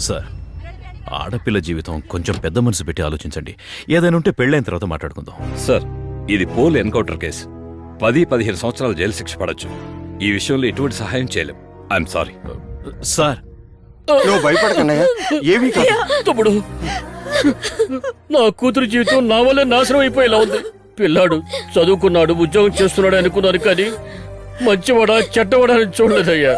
Sir, ఆడపిల్ల జీవితం కొంచెం పెద్ద మనసు పెట్టి ఆలోచించండి. ఏదైనా ఉంటే పెళ్ళైన తర్వాత మాట్లాడుకుందాం. సార్, ఇది పోల్ ఎన్కౌంటర్ కేసు. 10-15 సంవత్సరాలు జైలు శిక్ష పడొచ్చు. ఈ విషయంలో ఎటువంటి సహాయం చేయలేం. I'm sorry. సార్, నువ్వు భయపడకన్నయ్య, ఏమీ కాదు. తమ్ముడు, నా కూతురు జీవితం నా వల్ల నాశనం అయిపోయేలా ఉంది. పిల్లాడు చదువుకున్నాడు, ఉద్యోగం చేస్తున్నాడు అనుకున్నాను, కానీ మంచివాడా చెడ్డవాడా అని చూడలేదయ్యా.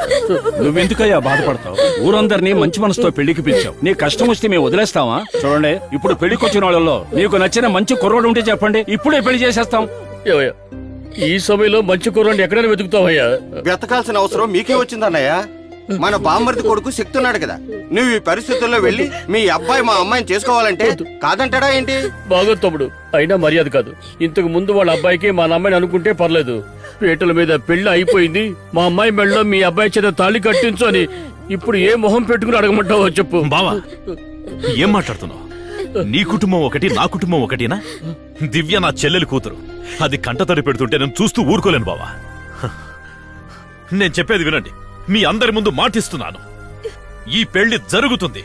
నువ్వెందుకయ్యా బాధపడతావు? ఊరందరినీ మంచి మనసుతో పెళ్లికి పిలిచావు. నీ కష్టం వస్తే మేము వదిలేస్తావా? చూడండి, ఇప్పుడు పెళ్లికొచ్చిన వాళ్ళలో నీకు నచ్చిన మంచి కుర్రోడు ఉంటే చెప్పండి, ఇప్పుడే పెళ్లి చేసేస్తాం. ఏవయ్యా, ఈ సమయంలో మంచి కుర్రాన్ని ఎక్కడైనా వెతుకుతావయ్యా? వెతకాల్సిన అవసరం మీకే వచ్చిందన్నయ్య. మన బామ్మర్ది కొడుకు శక్తి ఉన్నాడు కదా. నువ్వు ఈ పరిస్థితుల్లో వెళ్ళి మీ అబ్బాయి మా అమ్మాయిని చేసుకోవాలంటే కాదంటాడా ఏంటి? బాగో తమ్ముడు, అయినా మర్యాద కాదు. ఇంతకు ముందు వాళ్ళ అబ్బాయికి మా అమ్మాయిని అనుకుంటే పర్లేదు. పీటల మీద పెళ్లి అయిపోయింది, మా అమ్మాయి మెడలో మీ అబ్బాయి చేత తాళి కట్టించు అని ఇప్పుడు ఏ మొహం పెట్టుకుని అడగమంటావో చెప్పు. బావా, ఏం మాట్లాడుతున్నావు? నీ కుటుంబం ఒకటి, నా కుటుంబం ఒకటినా? దివ్య నా చెల్లెలి కూతురు. అది కంటతడి పెడుతుంటే నేను చూస్తూ ఊరుకోలేను బావా. నేను చెప్పేది వినండి, మీ అందరి ముందు మాటిస్తున్నాను. ఈ పెళ్లి జరుగుతుంది.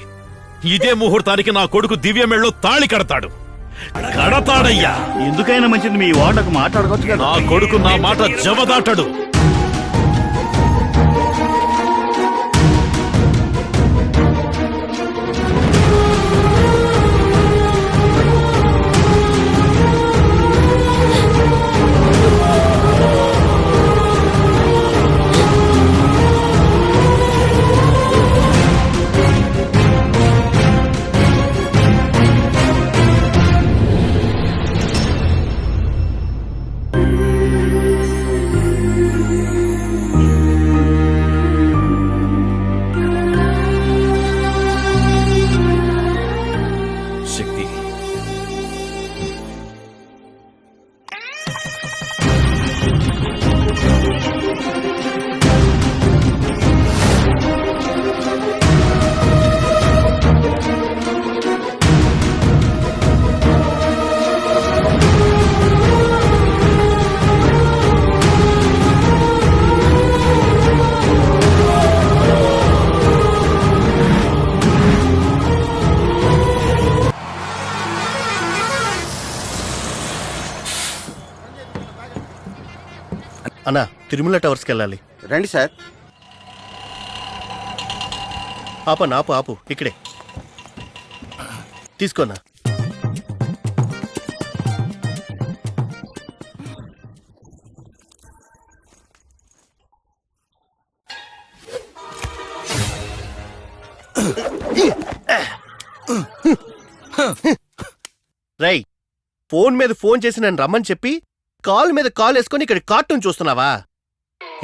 ఇదే ముహూర్తానికి నా కొడుకు దివ్య మెళ్ళలో తాళి కడతాడు. కడతాడయ్యా. ఎందుకైనా మంచిది మీ వాడకు మాట్లాడుకోవచ్చు కదా. నా కొడుకు నా మాట జవదాటడు. శక్తి, అన్నా, తిరుమల టవర్స్కి వెళ్ళాలి. రండి సార్. ఆపన్నా, ఆపు ఆపు, ఇక్కడే తీసుకోనా. రై, ఫోన్ మీద ఫోన్ చేసి నన్ను రమ్మని చెప్పి కాల్ మీద కాల్ వేసుకొని ఇక్కడ కార్టూన్ చూస్తున్నావా?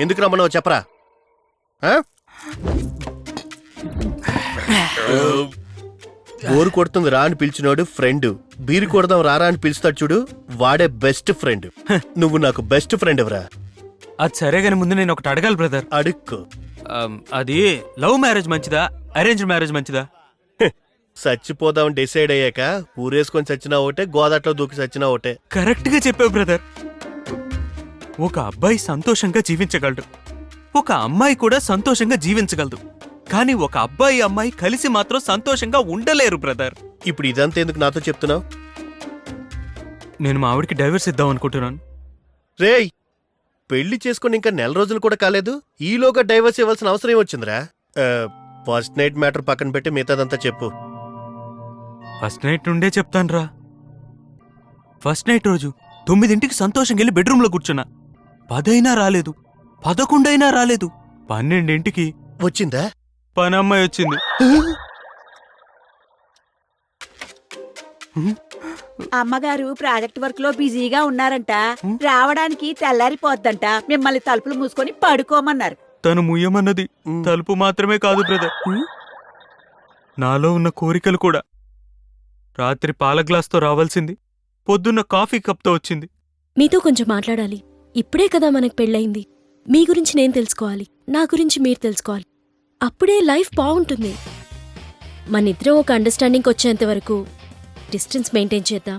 ఎందుకు రమ్మన్నావు చెప్పరా? బోరు కొడుతుంది రా అని పిలిచినోడు ఫ్రెండ్, బీరు కొడదాం రారా అని పిలుస్తాడు చూడు, వాడే బెస్ట్ ఫ్రెండ్. నువ్వు నాకు బెస్ట్ ఫ్రెండ్ ఎవరా? అది సరే గాని ముందు నేను ఒకటి అడగాలి బ్రదర్. అడుక్కు. అది లవ్ మ్యారేజ్ మంచిదా, అరేంజ్ మ్యారేజ్ మంచిదా? చచ్చిపోదాం డిసైడ్ అయ్యాక ఊరేసుకొని చచ్చినా ఒకటే, గోదాట్లో దూకి చచ్చినా ఒకటే. కరెక్ట్ గా చెప్పావు బ్రదర్. ఒక అబ్బాయి సంతోషంగా జీవించగలడు, ఒక అమ్మాయి కూడా సంతోషంగా జీవించగలదు. కానీ ఒక అబ్బాయి అమ్మాయి కలిసి మాత్రం సంతోషంగా ఉండలేరు బ్రదర్. ఇప్పుడు ఇదంతా ఎందుకు నాతో చెప్తున్నావు? నేను మా ఆవిడికి డైవర్స్ ఇద్దాం అనుకుంటున్నాను. రేయ్, పెళ్లి చేసుకుని ఇంకా నెల రోజులు కూడా కాలేదు, ఈలోగా డైవర్స్ ఇవ్వాల్సిన అవసరం ఏమొచ్చిందిరా? ఫస్ట్ నైట్ మ్యాటర్ పక్కన పెట్టి మిగతాదంతా చెప్పు. ఫస్ట్ నైట్ నుండే చెప్తాన్రా. ఫస్ట్ నైట్ రోజు 9ంటికి సంతోషంగా వెళ్ళి బెడ్రూమ్లో కూర్చున్నా. 10 అయినా రాలేదు, 11 అయినా రాలేదు. 12ంటికి వచ్చిందా? పనమ్మాయి వచ్చింది. అమ్మగారు ప్రాజెక్ట్ వర్క్ లో బిజీగా ఉన్నారంట, రావడానికి తెల్లారిపోద్దంట. మిమ్మల్ని తలుపులు మూసుకొని పడుకోమన్నారు. తను ముయ్యమన్నది తలుపు మాత్రమే కాదు బ్రదర్, నాలో ఉన్న కోరికలు కూడా. రాత్రి పాల గ్లాస్తో రావాల్సింది పొద్దున్న కాఫీ కప్తో వచ్చింది. మీతో కొంచెం మాట్లాడాలి. ఇప్పుడే కదా మనకు పెళ్ళయింది. మీ గురించి నేను తెలుసుకోవాలి, నా గురించి మీరు తెలుసుకోవాలి. అప్పుడే లైఫ్ బాగుంటుంది. మనిద్దరం ఒక అండర్స్టాండింగ్కి వచ్చేంత వరకు డిస్టెన్స్ మెయింటైన్ చేద్దాం.